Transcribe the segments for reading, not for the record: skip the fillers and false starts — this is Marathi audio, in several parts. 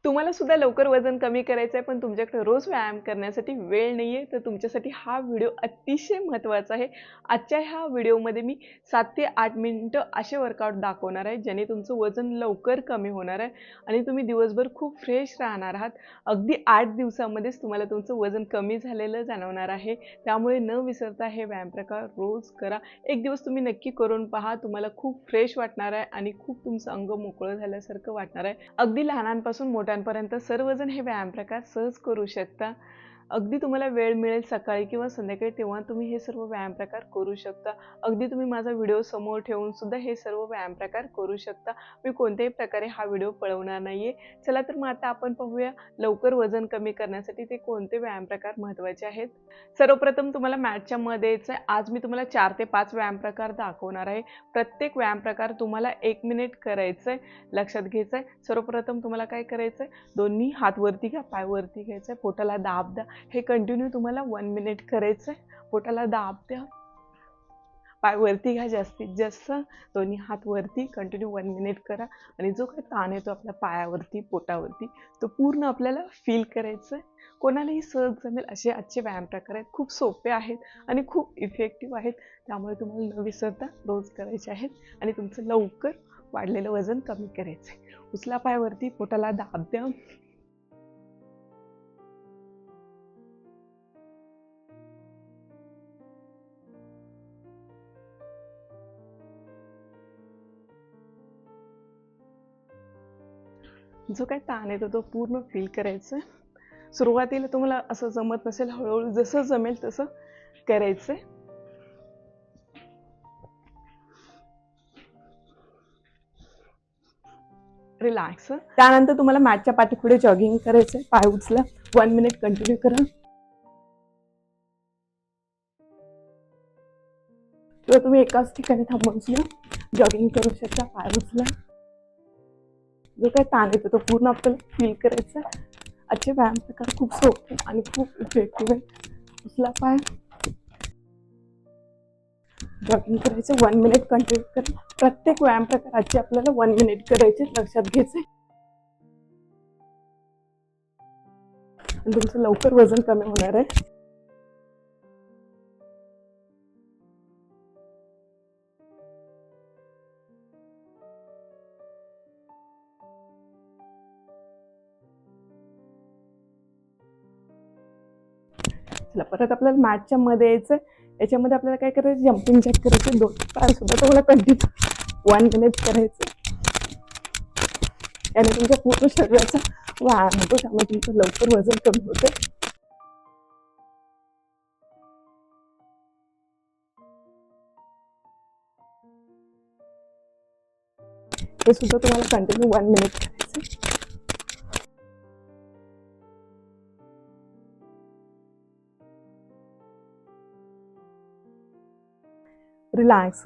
तुम्हाला सुद्धा लवकर वजन कमी करायचं आहे, पण तुमच्याकडे रोज व्यायाम करण्यासाठी वेळ नाही आहे, तर तुमच्यासाठी हा व्हिडिओ अतिशय महत्त्वाचा आहे. आजच्या ह्या व्हिडिओमध्ये मी 7 ते 8 मिनिटं असे वर्कआउट दाखवणार आहे, ज्याने तुमचं वजन लवकर कमी होणार आहे आणि तुम्ही दिवसभर खूप फ्रेश राहणार आहात. अगदी 8 दिवसामध्येच तुम्हाला तुमचं वजन कमी झालेलं जाणवणार आहे. त्यामुळे न विसरता हे व्यायाम प्रकार रोज करा. एक दिवस तुम्ही नक्की करून पहा. तुम्हाला खूप फ्रेश वाटणार आहे आणि खूप तुमचं अंग मोकळं झाल्यासारखं वाटणार आहे. अगदी लहानांपासून मोठ्यांपर्यंत सर्वजण हे व्यायाम प्रकार सहज करू शकता. अगदी तुम्हाला वेळ मिळेल सकाळी किंवा संध्याकाळी तेव्हा तुम्ही हे सर्व व्यायाम प्रकार करू शकता. अगदी तुम्ही माझा व्हिडिओ समोर ठेवून सुद्धा हे सर्व व्यायाम प्रकार करू शकता. मी कोणत्याही प्रकारे हा व्हिडिओ पळवणार नाहीये. चला तर मग आता आपण पाहूया लवकर वजन कमी करण्यासाठी ते कोणते व्यायाम प्रकार महत्त्वाचे आहेत. सर्वप्रथम तुम्हाला मॅटच्या मध्ये यायचं आहे. आज मी तुम्हाला 4 ते 5 व्यायाम प्रकार दाखवणार आहे. प्रत्येक व्यायाम प्रकार तुम्हाला 1 मिनिट करायचं आहे. लक्षात घ्यायचं आहे. सर्वप्रथम तुम्हाला काय करायचं आहे, दोन्ही हात वरती घ्या, पाय वरती घ्यायचं आहे, पोटाला दाब द्या. हे कंटिन्यू तुम्हाला 1 मिनिट करायचं आहे. पोटाला दाब द्या, पाय वरती घ्या, जास्तीत जास्त दोन्ही हात वरती कंटिन्यू 1 मिनिट करा. आणि जो काही ताण येतो आपल्या पायावरती, पोटावरती, तो पूर्ण आपल्याला फील करायचं आहे. कोणालाही सहज जमेल असे आजचे व्यायाम प्रकार आहेत. खूप सोपे आहेत आणि खूप इफेक्टिव्ह आहेत. त्यामुळे तुम्हाला न विसरता रोज करायचे आहेत आणि तुमचं लवकर वाढलेलं वजन कमी करायचं आहे. उचला पायावरती, पोटाला दाब द्या. जो काही ताण येतो तो पूर्ण फील करायचं. सुरुवातीला तुम्हाला असं जमत नसेल, हळूहळू जसं जमेल तसं करायचं. रिलॅक्स. त्यानंतर तुम्हाला मॅटच्या पाठीपुढे जॉगिंग करायचंय. पाय उचला, 1 मिनिट कंटिन्यू करा. किंवा तुम्ही एकाच ठिकाणी थांबून जॉगिंग करू शकता. पाय उचला. जो काही ताण येतो तो पूर्ण आपल्याला फील करायचा. आजचे व्यायाम प्रकार खूप सोपे आणि खूप इफेक्टिव्ह आहे. उचला पाय, जॉगिंग करायचं, 1 मिनिट कंटिन्यू करा. प्रत्येक व्यायाम प्रकार आजचे आपल्याला 1 मिनिट करायचे, लक्षात घ्यायचे. आणि तुमचं लवकर वजन कमी होणार आहे. परत आपल्याला मॅटच्या मध्ये यायचं. याच्यामध्ये आपल्याला काय करायचं, जम्पिंग जॅक करायचे. 2 पाय सुद्धा तुम्हाला कंटिन्यू 1 मिनिट करायचं. याने तुमच्या पूर्ण शरीराचा व्यायाम होतो, त्यामुळे तुमचं लवकर वजन कमी होतं. हे सुद्धा तुम्हाला कंटिन्यू 1 मिनिट करायचं. रिलॅक्स.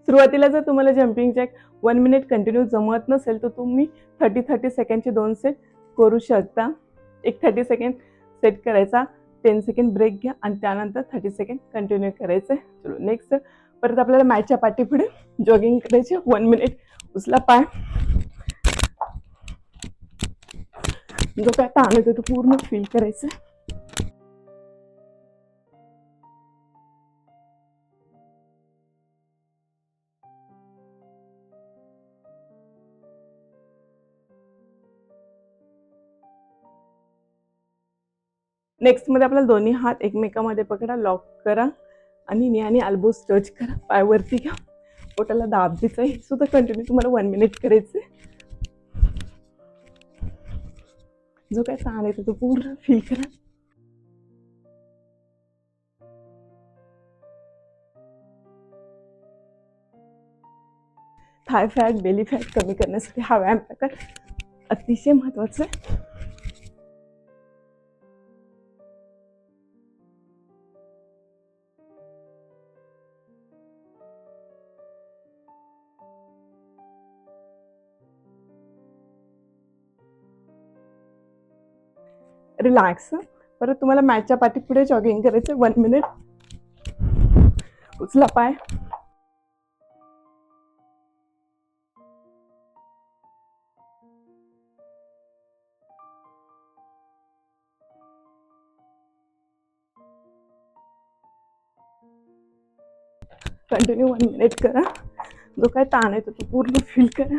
सुरुवातीला जर तुम्हाला जम्पिंग जॅक 1 मिनिट कंटिन्यू जमत नसेल तर तुम्ही 30 सेकंडचे 2 सेट करू शकता. एक 30 सेकंड सेट करायचा, 10 सेकंड ब्रेक घ्या आणि त्यानंतर 30 सेकंड कंटिन्यू करायचं. चलो नेक्स्ट. परत आपल्याला मॅटच्या पाठीपुढे जॉगिंग करायची, 1 मिनिट. उचला पाय, जो काय ताण येतो तो पूर्ण फील करायचं. नेक्स्ट मध्ये आपल्याला दोन्ही हात एकमेकांमध्ये पकडा, लॉक करा आणि नी आणि अल्बो स्ट्रेच करा. पाय वरती घ्या, पोटाला दाब द्यायचा. हे सुद्धा कंटिन्यू तुम्हाला 1 मिनिट करायचे. जो काय ताण येतो तो पूर्ण फील करा. थाय फॅट, बेली फॅट कमी करण्यासाठी हा व्यायाम प्रकार अतिशय महत्त्वाचा आहे. रिलॅक्स. परत तुम्हाला मॅटच्या पाठीपुढे जॉगिंग करायचं, 1 मिनिट. उचला पाय, कंटिन्यू 1 मिनिट करा. जो काय ताण आहे तो पूर्ण फील करा.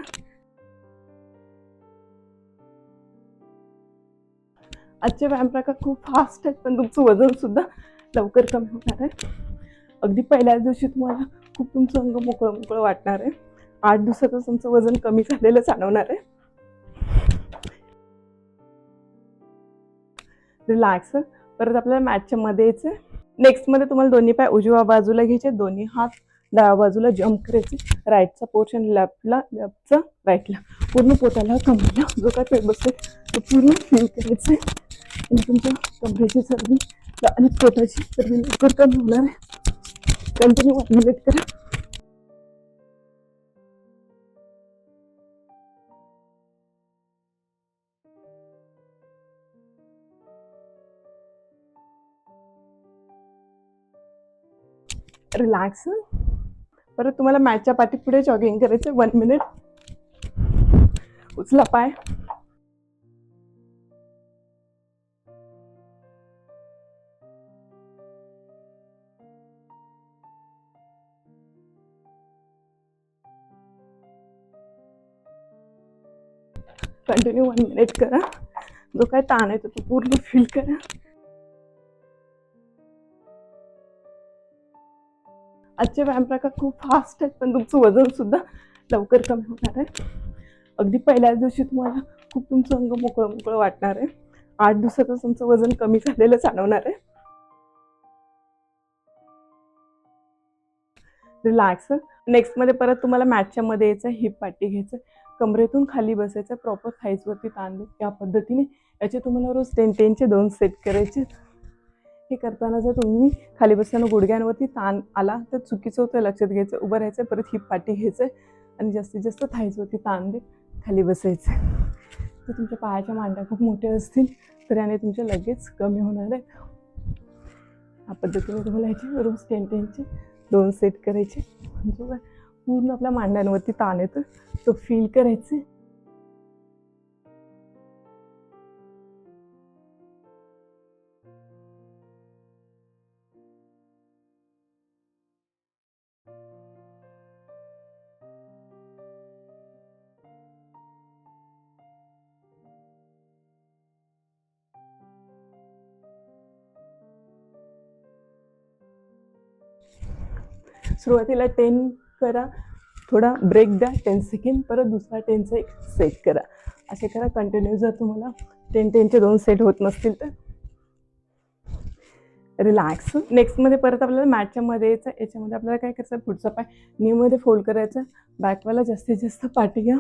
आजचे व्यायाम प्रकार खूप फास्ट आहेत, पण तुमचं वजन सुद्धा लवकर कमी होणार आहे. अगदी पहिल्याच दिवशी तुम्हाला खूप तुमचं अंग मोकळं मोकळं वाटणार आहे. 8 दिवसातच तुमचं वजन कमी झालेलं जाणवणार आहे. रिलॅक्स. परत आपल्याला मॅटच्या मध्ये यायचं. नेक्स्ट मध्ये तुम्हाला दोन्ही पाय उजव्या बाजूला घ्यायचे, दोन्ही हात डाव्या बाजूला जम्प करायचे. राईटचा पोर्शन लेफ्टला, लेफ्टचा राईटला, पूर्ण पोटाला कमरेला जो काय पेट बसेल तो पूर्ण फील करायचं आहे. आणि तुमच्या कमरेची चरबी आणि पोटाची चरबी लवकर कमी होणार आहे. कंटिन्यू 1 मिनिट करा. रिलॅक्स. परत तुम्हाला मॅटच्या पाठी पुढे जॉगिंग करायचं. 1 मिनिट. उचला पाय. कंटिन्यू 1 मिनिट करा. जो काय ताण आहे तो पूर्ण फील करा. आजचे व्यायाम प्रकार खूप फास्ट आहेत, पण तुमचं वजन सुद्धा लवकर कमी होणार आहे. अगदी पहिल्याच दिवशी तुम्हाला खूप तुमचं अंग मोकळं मोकळं वाटणार आहे. 8 दिवसातच तुमचं वजन कमी झालेलं जाणवणार आहे. रिलॅक्स. नेक्स्ट मध्ये परत तुम्हाला मॅटच्या मध्ये यायचं. हिप पाठी घ्यायचं, कमरेतून खाली बसायचं, प्रॉपर थाईज वरती ताण देत. या पद्धतीने याचे तुम्हाला रोज 10-10चे 2 सेट करायचे. हे करताना जर तुम्ही खाली बसताना गुडघ्यांवरती ताण आला तर चुकीचं होतं, लक्षात घ्यायचं. उभं राहायचं, परत हिप पाठी घ्यायचं आणि जास्तीत जास्त थाईजवरती ताण देत खाली बसायचं. तर तुमच्या पायाच्या मांड्या खूप मोठ्या असतील तर याने तुमच्या लगेच कमी होणार आहेत. या पद्धतीने तुम्हाला ह्याचे रोज 10-10चे 2 सेट करायचे. जो पूर्ण आपल्या मांड्यांवरती ताण येतो तो फील करायचे. सुरुवातीला 10 करा, थोडा ब्रेक द्या 10 सेकंड, परत दुसरा 10चा एक सेट करा. असे करा कंटिन्यू. जर तुम्हाला 10-10चे 2 सेट होत नसतील तर रिलॅक्स. नेक्स्टमध्ये परत आपल्याला मॅटच्या मध्ये यायचं. याच्यामध्ये आपल्याला काय करायचं, पुढचा पाय नीमध्ये फोल्ड करायचा, बॅकवाला जास्तीत जास्त पाठी घ्या,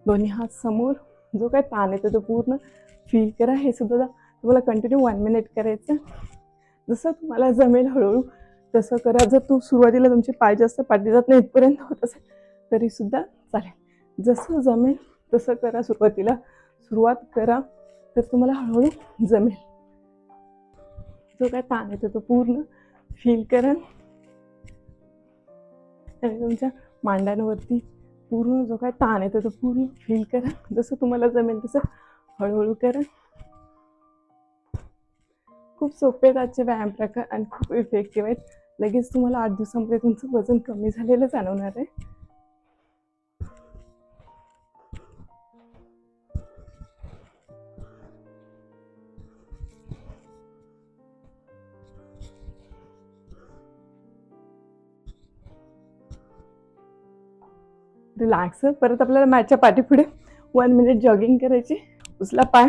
दोन्ही हात समोर. जो काय ताण येतो तो पूर्ण फील करा. हे सुद्धा तुम्हाला कंटिन्यू 1 मिनिट करायचं. जसं तुम्हाला जमेल हळूहळू तसं करा. जर तू सुरुवातीला तुमचे पाय जास्त पाठी जात नाही इथपर्यंत होत असेल तरी सुद्धा चालेल. जसं जमेल तसं करा. सुरुवातीला सुरुवात करा तर तुम्हाला हळूहळू जमेल. जो काय ताण येतो तो पूर्ण फील करा आणि तुमच्या मांड्यांवरती पूर्ण जो काय ताण येतो तो पूर्ण फील करा. जसं तुम्हाला जमेल तसं हळूहळू करा. खूप सोपे आहेत आजचे व्यायाम प्रकार आणि खूप इफेक्टिव्ह आहेत. लगेच तुम्हाला 8 दिवसांमध्ये तुमचं वजन कमी झालेलं जाणवणार आहे. रिलॅक्स. परत आपल्याला मॅटच्या पाठीपुढे 1 मिनिट जॉगिंग करायची. उचला पाय.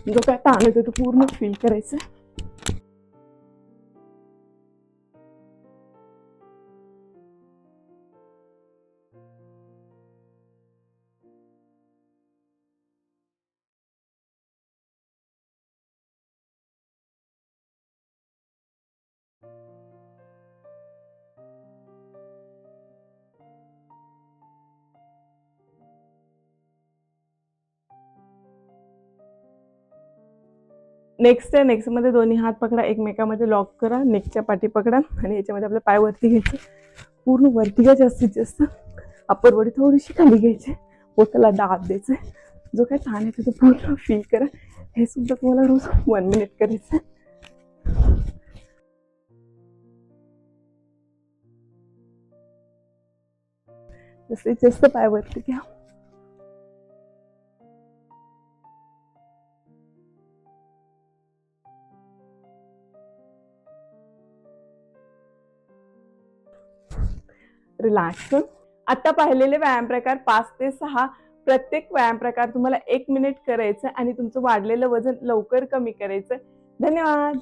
जो काय ताण येतो तो पूर्ण फील करायचं. नेक्स्ट आहे. नेक्स्टमध्ये दोन्ही हात पकडा, एकमेकामध्ये लॉक करा, नेकच्या पाठी पकडा आणि याच्यामध्ये आपल्या पाय वरती घ्यायचे, पूर्ण वरती घ्या जास्तीत जास्त. अप्पर बॉडी थोडीशी खाली घ्यायची, पोटाला दाब द्यायचे. जो काय ताण आहे तो पूर्ण फील करा. हे सुद्धा तुम्हाला रोज 1 मिनिट करायचं. जास्तीत जास्त पाय वरती घ्या. रिलॅक्स. आता पाहिलेले व्यायाम प्रकार 5 ते 6 प्रत्येक व्यायाम प्रकार तुम्हाला 1 मिनिट करायचं आणि तुमचं वाढलेलं वजन लवकर कमी करायचं. धन्यवाद.